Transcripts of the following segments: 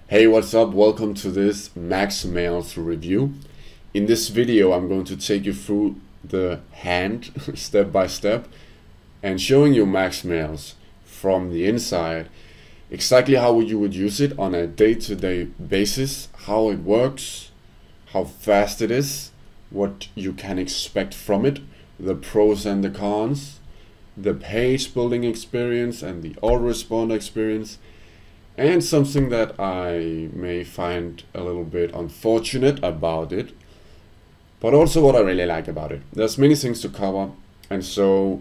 Hey, what's up? Welcome to this Maxmails review. In this video, I'm going to take you through the hand step by step and showing you Maxmails from the inside, exactly how you would use it on a day-to-day basis, how it works, how fast it is, what you can expect from it, the pros and the cons, the page building experience and the autoresponder experience, and something that I may find a little bit unfortunate about it, but also what I really like about it. There's many things to cover, and so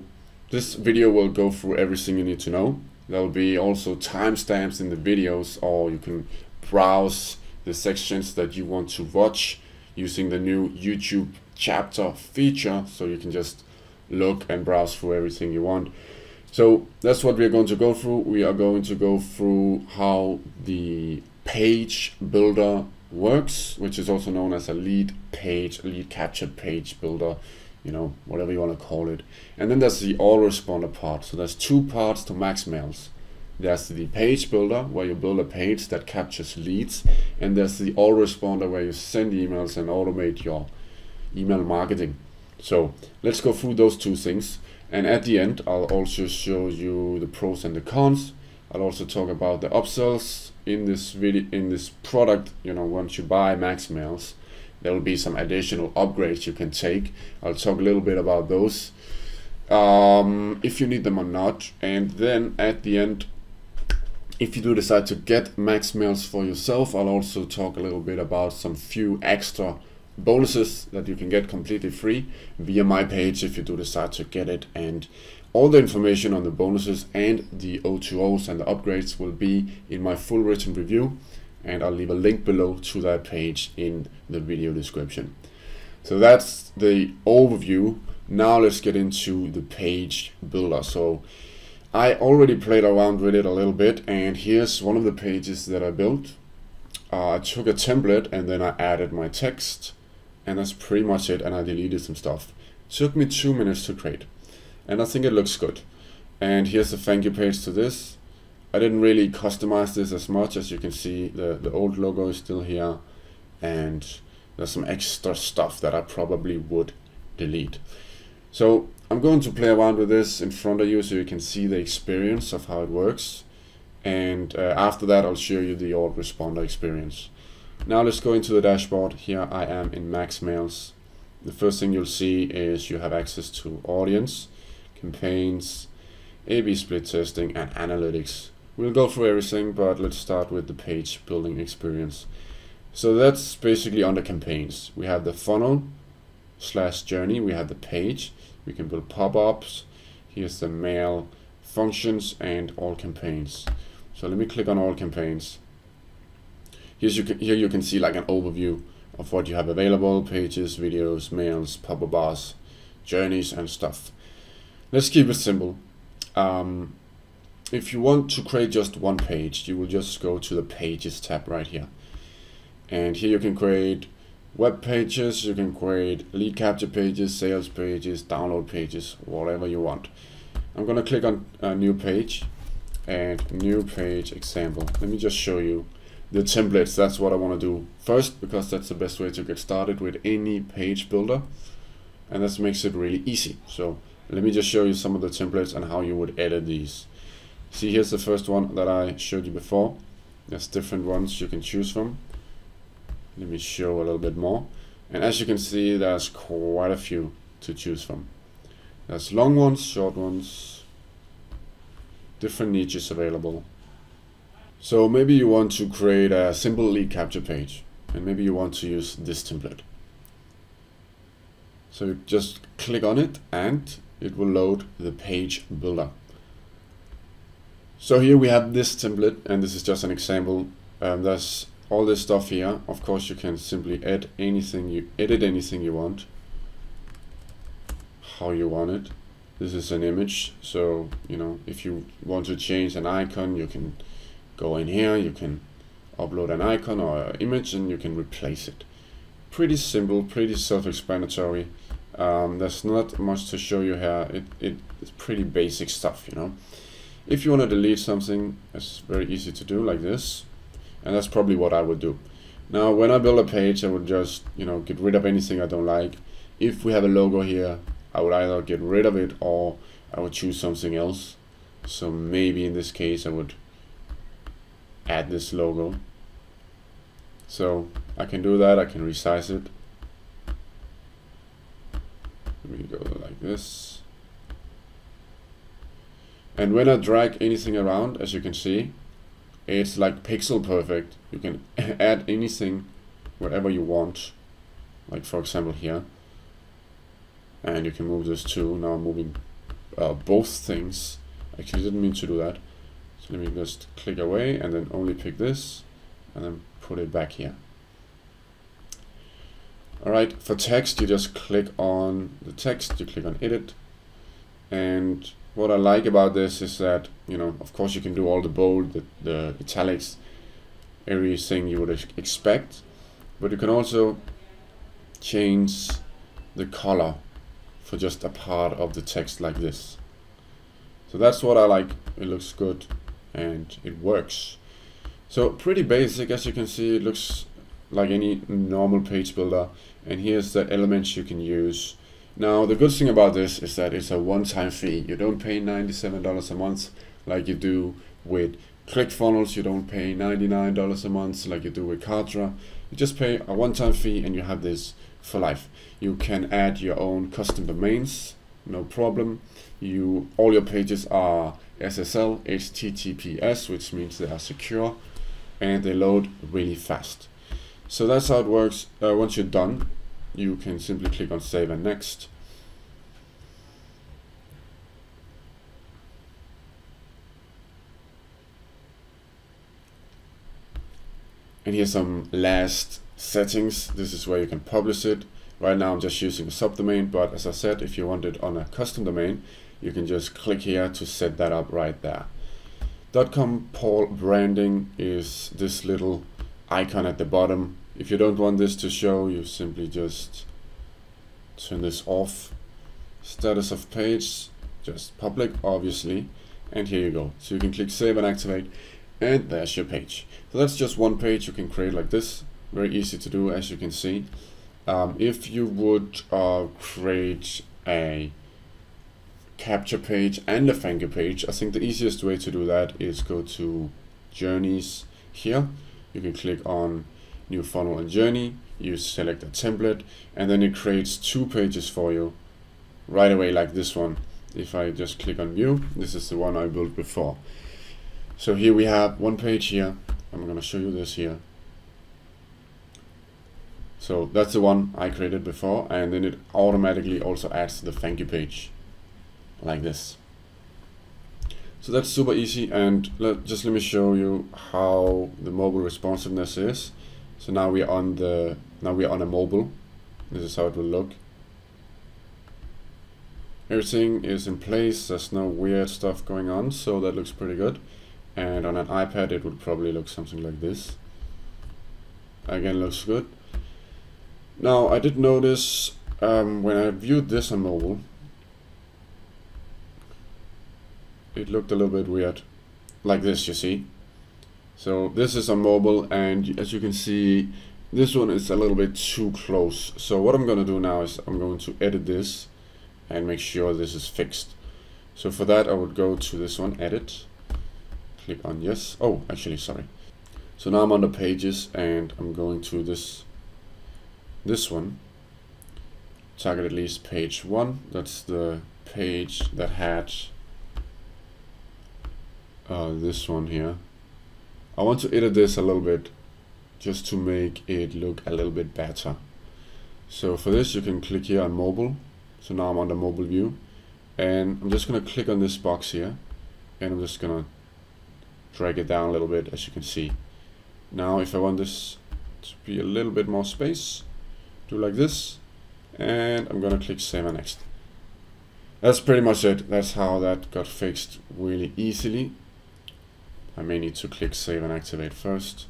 this video will go through everything you need to know. There will be also timestamps in the videos, or you can browse the sections that you want to watch using the new YouTube chapter feature, so you can just look and browse through everything you want. So that's what we're going to go through. We are going to go through how the page builder works, which is also known as a lead capture page builder, whatever you want to call it. And then there's the autoresponder part. So there's two parts to Maxmails. There's the page builder, where you build a page that captures leads, and there's the autoresponder, where you send emails and automate your email marketing. So let's go through those two things. And at the end, I'll also show you the pros and the cons. I'll also talk about the upsells in this video, in this product. Once you buy Maxmails, there will be some additional upgrades you can take. I'll talk a little bit about those, if you need them or not. And then at the end, if you do decide to get Maxmails for yourself, I'll also talk a little bit about some few extra bonuses that you can get completely free via my page if you do decide to get it. And all the information on the bonuses and the O2Os and the upgrades will be in my full written review, and I'll leave a link below to that page in the video description. So that's the overview. Now let's get into the page builder. So I already played around with it a little bit, and here's one of the pages that I built. I took a template and then I added my text, and that's pretty much it, and I deleted some stuff. It took me 2 minutes to create, and I think it looks good. And here's the thank you page to this. I didn't really customize this as much. As you can see, the old logo is still here, and there's some extra stuff that I probably would delete. So I'm going to play around with this in front of you so you can see the experience of how it works. And after that, I'll show you the autoresponder experience. Now let's go into the dashboard. Here I am in Maxmails. The first thing you'll see is you have access to audience, campaigns, A/B split testing, and analytics. We'll go through everything, but let's start with the page building experience. So that's basically under campaigns. We have the funnel/journey, we have the page, we can build pop-ups. Here's the mail functions and all campaigns. So let me click on all campaigns. Here you can see like an overview of what you have available: pages, videos, mails, pop-up bars, journeys, and stuff. Let's keep it simple. If you want to create just one page, you will just go to the Pages tab right here. And here you can create web pages, you can create lead capture pages, sales pages, download pages, whatever you want. I'm going to click on a new page and new page example. Let me just show you the templates. That's what I want to do first, because that's the best way to get started with any page builder, and that makes it really easy. So let me just show you some of the templates and how you would edit these. See, here's the first one that I showed you before. There's different ones you can choose from. Let me show a little bit more, and as you can see, there's quite a few to choose from. There's long ones, short ones, different niches available. So maybe you want to create a simple lead capture page, and maybe you want to use this template. So you just click on it and it will load the page builder. So here we have this template, and this is just an example. There's all this stuff here. Of course, you can simply edit anything you want, how you want it. This is an image, so if you want to change an icon, you can go in here, you can upload an icon or an image, and you can replace it. Pretty simple, pretty self-explanatory. There's not much to show you here. It's pretty basic stuff. If you want to delete something, it's very easy to do, like this. And that's probably what I would do. Now when I build a page, I would just, you know, get rid of anything I don't like. If we have a logo here, I would either get rid of it or I would choose something else. So maybe in this case I would add this logo. So I can do that, I can resize it. Let me go like this. And when I drag anything around, as you can see, it's like pixel perfect. You can add anything, whatever you want. Like for example here. And you can move this too. Now I'm moving both things. Actually didn't mean to do that. So let me just click away and then only pick this and then put it back here. Alright, for text you just click on the text, you click on edit. And what I like about this is that, you know, of course you can do all the bold, the italics, everything you would expect, but you can also change the color for just a part of the text like this. So that's what I like. It looks good and it works. So pretty basic, as you can see. It looks like any normal page builder, and here's the elements you can use. Now the good thing about this is that it's a one-time fee. You don't pay $97 a month like you do with ClickFunnels. You don't pay $99 a month like you do with Kartra. You just pay a one-time fee and you have this for life. You can add your own custom domains, no problem. All your pages are SSL, HTTPS, which means they are secure and they load really fast. So that's how it works. Once you're done, you can simply click on save and next. And here's some last settings. This is where you can publish it. Right now I'm just using a subdomain, but as I said, if you want it on a custom domain, you can just click here to set that up right there. .com Paul branding is this little icon at the bottom. If you don't want this to show, you simply just turn this off. Status of page, just public obviously, and here you go. So you can click save and activate, and there's your page. So that's just one page you can create like this. Very easy to do, as you can see. If you would create a capture page and a thank you page, I think the easiest way to do that is go to journeys here. You can click on new funnel and journey, you select a template, and then it creates two pages for you right away like this one. If I just click on view, this is the one I built before. So here we have one page here. I'm going to show you this here. So that's the one I created before, and then it automatically also adds the thank you page like this. So that's super easy, and let me show you how the mobile responsiveness is. So now we are on a mobile. This is how it will look. Everything is in place. There's no weird stuff going on, so that looks pretty good. And on an iPad it would probably look something like this. Again, looks good. Now I did notice when I viewed this on mobile, it looked a little bit weird, like this, you see. So this is on mobile, and as you can see, this one is a little bit too close. So what I'm going to do now is I'm going to edit this and make sure this is fixed. So for that I would go to this one, edit, click on yes. Oh, actually, sorry. So now I'm on the pages, and I'm going to this one, target at least page 1. That's the page that had this one here. I want to edit this a little bit just to make it look a little bit better. So for this you can click here on mobile. So now I'm on the mobile view, and I'm just going to click on this box here, and I'm just going to drag it down a little bit, as you can see. Now if I want this to be a little bit more space, do like this, and I'm going to click save and next. That's pretty much it. That's how that got fixed really easily. I may need to click save and activate first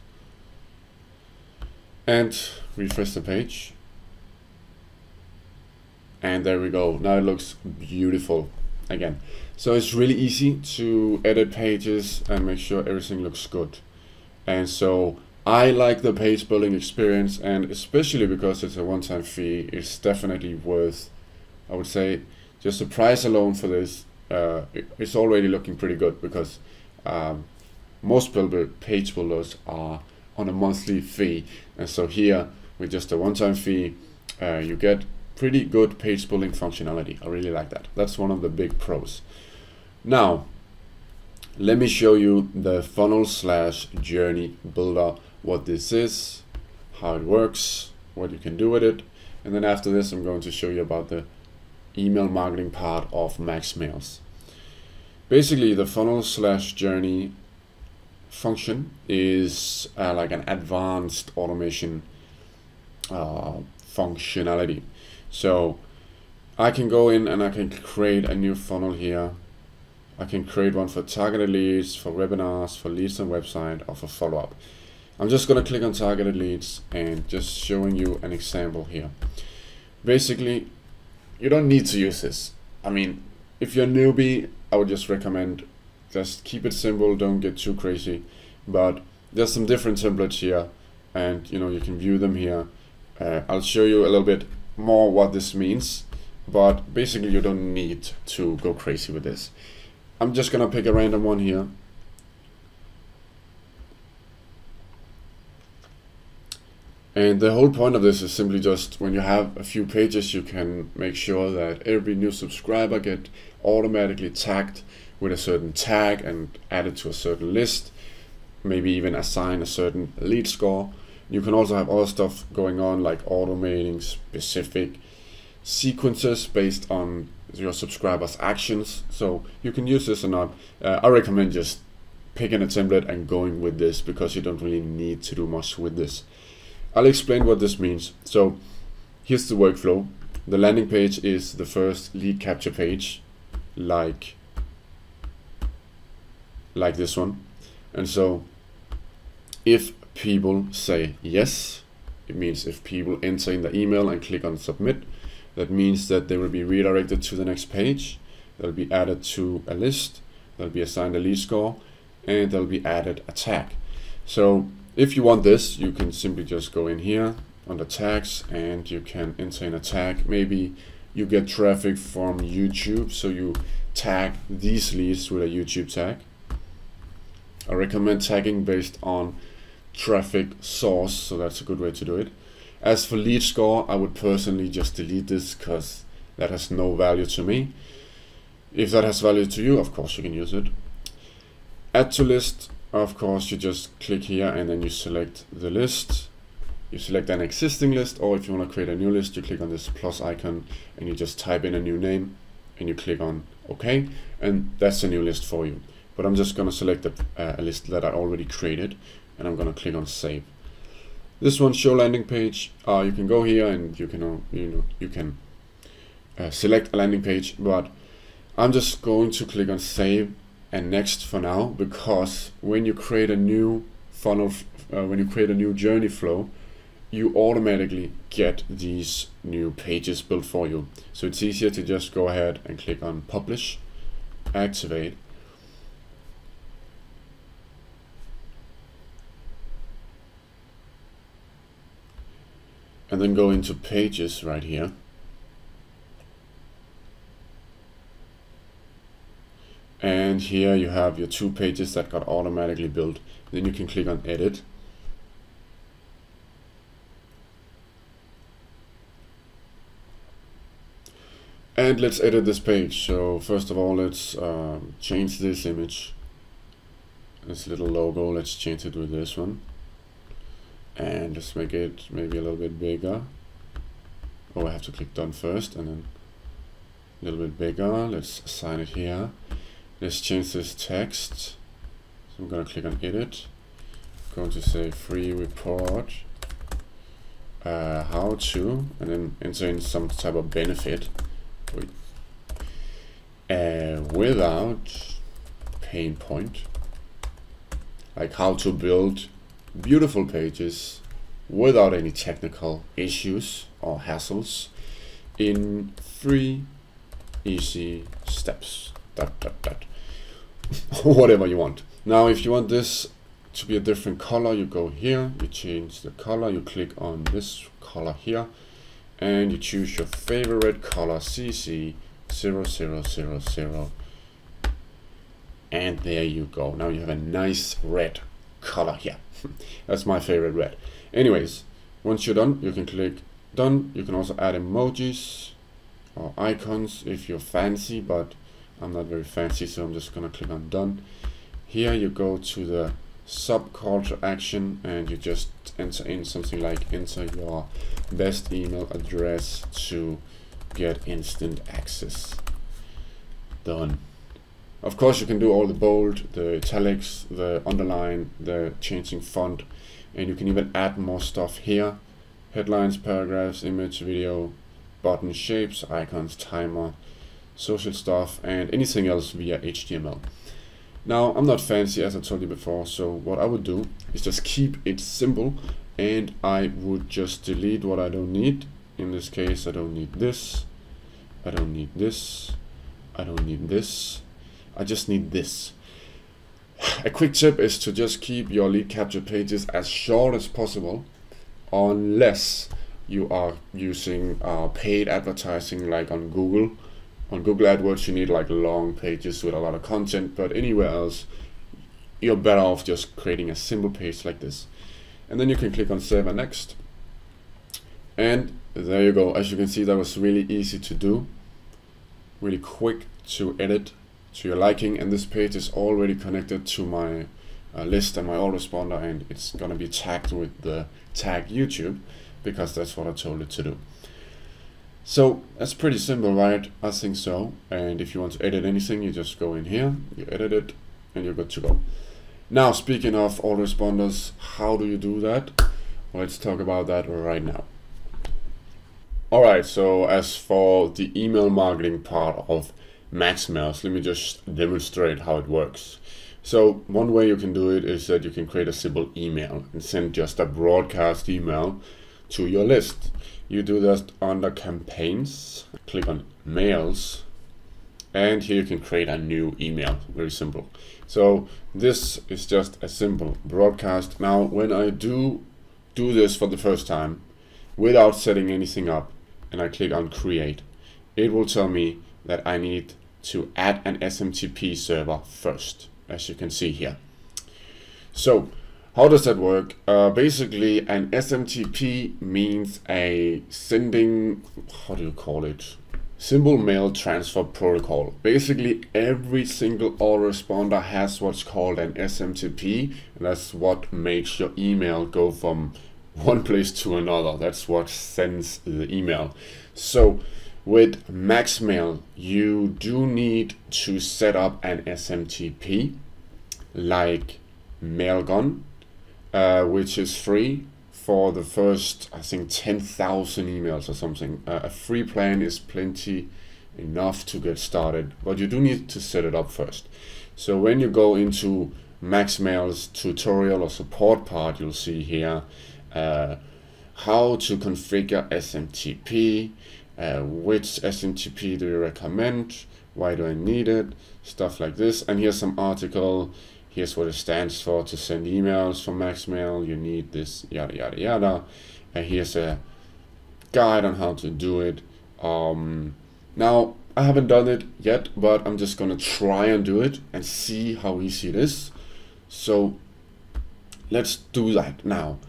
and refresh the page, and there we go. Now it looks beautiful again. So it's really easy to edit pages and make sure everything looks good. And so I like the page building experience, and especially because it's a one-time fee, it's definitely worth, I would say, just the price alone for this, it's already looking pretty good, because most page builders are on a monthly fee. And so here, with just a one-time fee, you get pretty good page building functionality. I really like that. That's one of the big pros. Now, let me show you the funnel/journey builder, what this is, how it works, what you can do with it. And then after this, I'm going to show you about the email marketing part of MaxMails. Basically, the funnel/journey function is like an advanced automation functionality. So I can go in and I can create a new funnel here. I can create one for targeted leads, for webinars, for leads on website, or for follow-up. I'm just going to click on targeted leads and just showing you an example here. Basically, you don't need to use this. I mean, if you're a newbie, I would just recommend just keep it simple, don't get too crazy. But there's some different templates here, and you can view them here. I'll show you a little bit more what this means, but basically you don't need to go crazy with this. I'm just gonna pick a random one here. And the whole point of this is simply just when you have a few pages, you can make sure that every new subscriber get automatically tagged with a certain tag and added to a certain list, maybe even assign a certain lead score. You can also have other stuff going on, like automating specific sequences based on your subscribers' actions. So you can use this or not. I recommend just picking a template and going with this, because you don't really need to do much with this. I'll explain what this means. So here's the workflow. The landing page is the first lead capture page, like this one. And so if people say yes, it means if people enter in the email and click on submit, that means that they will be redirected to the next page. They'll be added to a list, they'll be assigned a lead score, and they'll be added a tag. So if you want this, you can simply just go in here under tags and you can enter in a tag. Maybe you get traffic from YouTube, so you tag these leads with a YouTube tag. I recommend tagging based on traffic source, so that's a good way to do it. As for lead score, I would personally just delete this because that has no value to me. If that has value to you, of course you can use it. Add to list, of course you just click here and then you select the list. You select an existing list, or if you want to create a new list, you click on this plus icon and you just type in a new name and you click on OK, and that's a new list for you. But I'm just going to select a list that I already created, and I'm going to click on save. This one, show landing page. You can go here and you can select a landing page, but I'm just going to click on save and next for now, because when you create a new funnel, when you create a new journey flow, you automatically get these new pages built for you. So it's easier to just go ahead and click on publish, activate, and then go into pages right here. And here you have your 2 pages that got automatically built. Then you can click on edit. And let's edit this page. So first of all, let's change this image. This little logo, let's change it with this one. And let's make it maybe a little bit bigger. Oh, I have to click done first, and then a little bit bigger. Let's assign it here. Let's change this text. So I'm going to click on edit. I'm going to say free report, how to, and then enter in some type of benefit without pain point, like how to build beautiful pages without any technical issues or hassles in 3 easy steps. Whatever you want. Now if you want this to be a different color, you go here, you change the color, you click on this color here, and you choose your favorite color, CC0000, and there you go. Now you have a nice red color here. That's my favorite red. Anyways, once you're done, you can click done. You can also add emojis or icons if you're fancy, but I'm not very fancy, so I'm just gonna click on done. Here you go to the sub call to action, and you just enter in something like enter your best email address to get instant access. Done. Of course, you can do all the bold, the italics, the underline, the changing font, and you can even add more stuff here. Headlines, paragraphs, image, video, button shapes, icons, timer, social stuff, and anything else via HTML. Now, I'm not fancy, as I told you before, so what I would do is just keep it simple, and I would just delete what I don't need. In this case, I don't need this, I don't need this, I don't need this, I just need this. A quick tip is to just keep your lead capture pages as short as possible, unless you are using paid advertising like on Google. On Google AdWords, you need like long pages with a lot of content, but anywhere else, you're better off just creating a simple page like this. And then you can click on Save and Next. And there you go. As you can see, that was really easy to do, really quick to edit to your liking, and this page is already connected to my list and my autoresponder, and it's going to be tagged with the tag YouTube, because that's what I told it to do. So that's pretty simple, right? I think so. And if you want to edit anything, you just go in here, you edit it, and you're good to go. Now, speaking of autoresponders, how do you do that? Let's talk about that right now. Alright, so as for the email marketing part of MaxMails, let me just demonstrate how it works. So one way you can do it is that you can create a simple email and send just a broadcast email to your list. You do that under campaigns, click on mails, and here you can create a new email. Very simple. So this is just a simple broadcast. Now, when I do this for the first time without setting anything up, and I click on create, it will tell me that I need to add an SMTP server first, as you can see here. So how does that work? Basically, an SMTP means a sending, how do you call it? Simple mail transfer protocol. Basically, every single autoresponder has what's called an SMTP, and that's what makes your email go from one place to another. That's what sends the email. So with MaxMail, you do need to set up an SMTP like Mailgun, which is free for the first, I think, 10,000 emails or something. A free plan is plenty enough to get started, but you do need to set it up first. So when you go into MaxMail's tutorial or support part, you'll see here how to configure SMTP, which SMTP do you recommend, why do I need it, stuff like this. And here's some article, here's what it stands for: to send emails from MaxMail, you need this, yada yada yada. And here's a guide on how to do it. Now, I haven't done it yet, but I'm just gonna try and do it and see how easy it is. So let's do that now.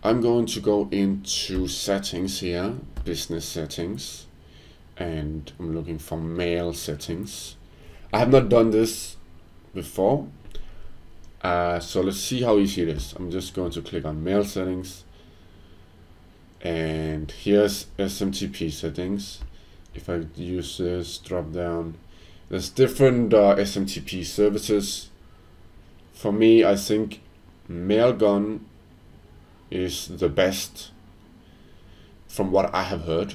I'm going to go into settings here, business settings, and I'm looking for mail settings. I have not done this before, so let's see how easy it is. I'm just going to click on mail settings, and here's SMTP settings. If I use this drop down, there's different SMTP services. For me, I think Mailgun is the best from what I have heard.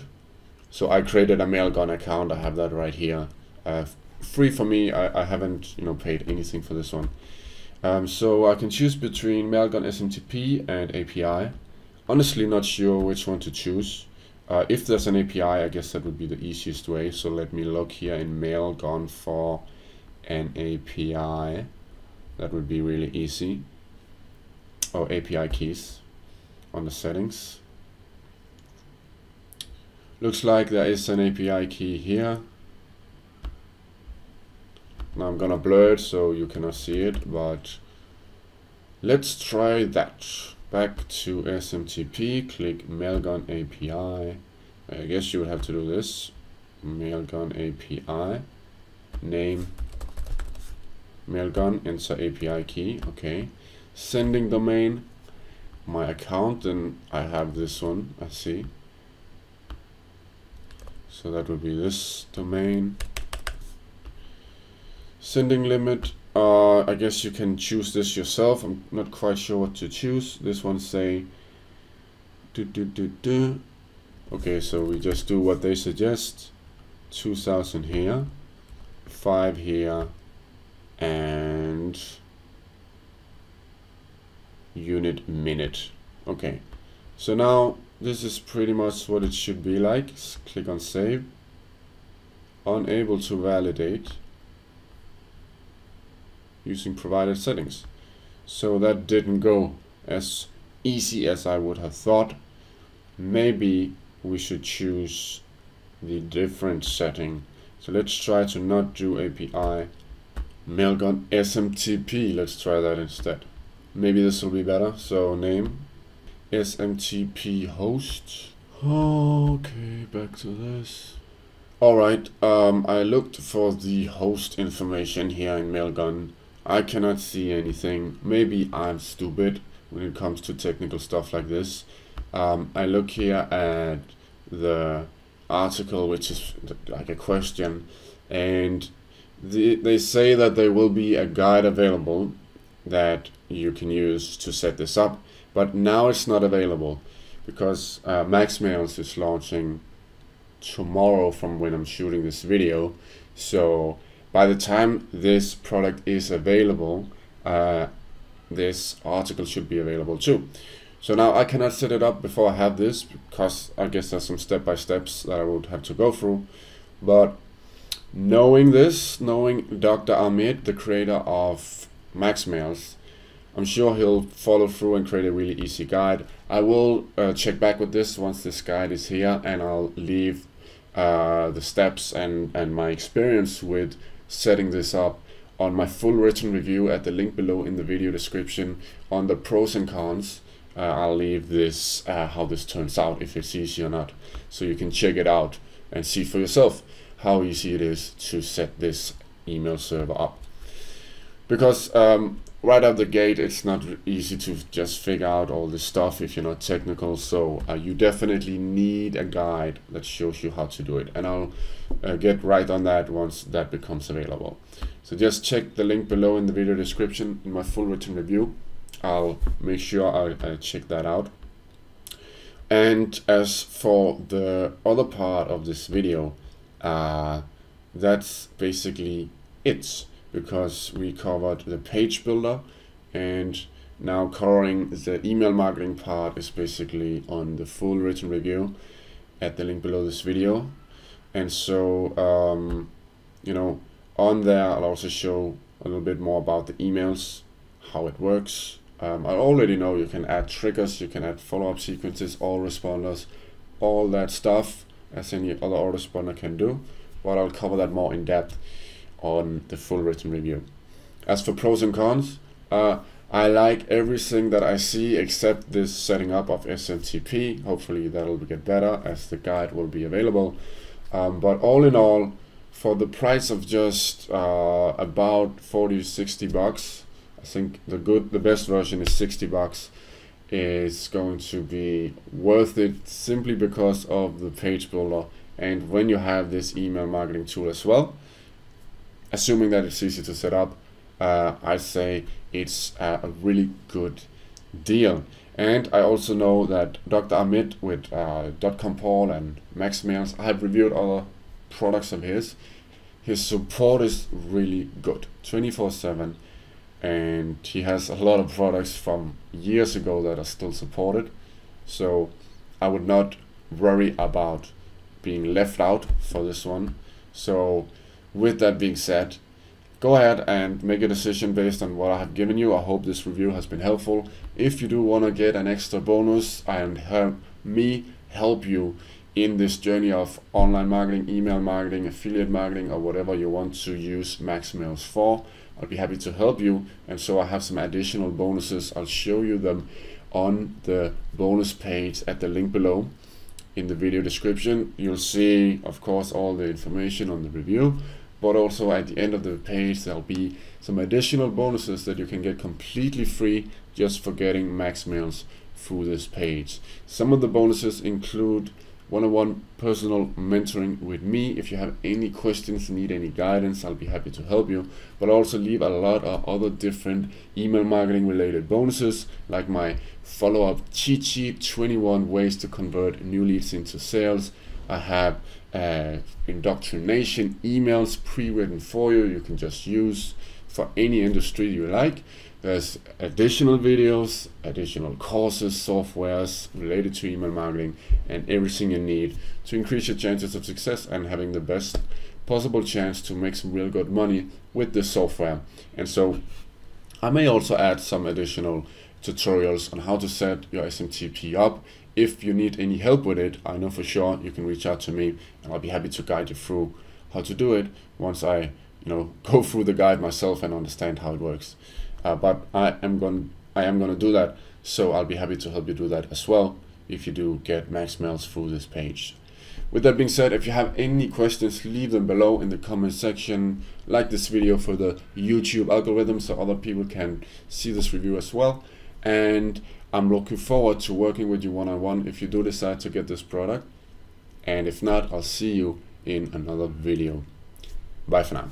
So I created a Mailgun account. I have that right here, free for me. I haven't paid anything for this one. So I can choose between Mailgun SMTP and API. Honestly, not sure which one to choose. If there's an API, I guess that would be the easiest way. So let me look here in Mailgun for an API. That would be really easy. or API keys on the settings. Looks like there is an API key here. Now I'm gonna blur it so you cannot see it, but let's try that. Back to SMTP, click Mailgun API. I guess you would have to do this. Mailgun API, name Mailgun, enter API key. Okay, sending domain, my account, and I have this one, I see. So that would be this domain. Sending limit, I guess you can choose this yourself. I'm not quite sure what to choose. This one say Okay, so we just do what they suggest. 2000 here, 5 here, and unit minute. Okay, so now this is pretty much what it should be like. Click on save. Unable to validate using provided settings. So that didn't go as easy as I would have thought. Maybe we should choose the different setting. So let's try to not do API Mailgun SMTP. Let's try that instead. Maybe this will be better. So name SMTP host. Okay, back to this. Alright, I looked for the host information here in Mailgun. I cannot see anything. Maybe I'm stupid when it comes to technical stuff like this. I look here at the article, which is like a question, and they say that there will be a guide available that you can use to set this up, but now it's not available because MaxMails is launching tomorrow from when I'm shooting this video. So by the time this product is available, this article should be available too. So now I cannot set it up before I have this, because I guess there's some step-by-steps that I would have to go through. But knowing this, knowing Dr. Amit, the creator of MaxMails, I'm sure he'll follow through and create a really easy guide. I will check back with this once this guide is here, and I'll leave the steps and my experience with setting this up on my full written review at the link below in the video description on the pros and cons. I'll leave this how this turns out, if it's easy or not, so you can check it out and see for yourself how easy it is to set this email server up. Because right out the gate, it's not easy to just figure out all this stuff if you're not technical. So you definitely need a guide that shows you how to do it, and I'll get right on that once that becomes available. So just check the link below in the video description in my full written review. I'll make sure I check that out. And as for the other part of this video, that's basically it, because we covered the page builder, and now covering the email marketing part is basically on the full written review at the link below this video. And so you know, on there I'll also show a little bit more about the emails, how it works. I already know you can add triggers, you can add follow-up sequences, autoresponders, all that stuff as any other autoresponder can do, but I'll cover that more in depth on the full written review. As for pros and cons, I like everything that I see except this setting up of SMTP. Hopefully that'll get better as the guide will be available. But all in all, for the price of just about 40 to 60 bucks, I think the best version is 60 bucks, is going to be worth it simply because of the page builder. And when you have this email marketing tool as well, assuming that it's easy to set up, I say it's a really good deal. And I also know that Dr. Amit with .com and MaxMails, I have reviewed other products of his. His support is really good, 24/7. And he has a lot of products from years ago that are still supported, so I would not worry about being left out for this one. So with that being said, go ahead and make a decision based on what I have given you. I hope this review has been helpful. If you do want to get an extra bonus and help me help you in this journey of online marketing, email marketing, affiliate marketing, or whatever you want to use MaxMails for, I'll be happy to help you. And so I have some additional bonuses. I'll show you them on the bonus page at the link below in the video description. You'll see, of course, all the information on the review, but also at the end of the page there'll be some additional bonuses that you can get completely free just for getting MaxMails through this page. Some of the bonuses include one-on-one personal mentoring with me. If you have any questions, need any guidance, I'll be happy to help you. But also leave a lot of other different email marketing related bonuses, like my follow-up cheat sheet, 21 ways to convert new leads into sales. I have indoctrination emails pre-written for you. You can just use for any industry you like. There's additional videos, additional courses, softwares related to email marketing, and everything you need to increase your chances of success and having the best possible chance to make some real good money with this software. And so I may also add some additional tutorials on how to set your SMTP up. If you need any help with it, I know for sure you can reach out to me, and I'll be happy to guide you through how to do it once I go through the guide myself and understand how it works. But I am going to do that, so I'll be happy to help you do that as well if you do get MaxMails through this page. With that being said, if you have any questions, leave them below in the comment section. Like this video for the YouTube algorithm so other people can see this review as well. And I'm looking forward to working with you one-on-one if you do decide to get this product. And if not, I'll see you in another video. Bye for now.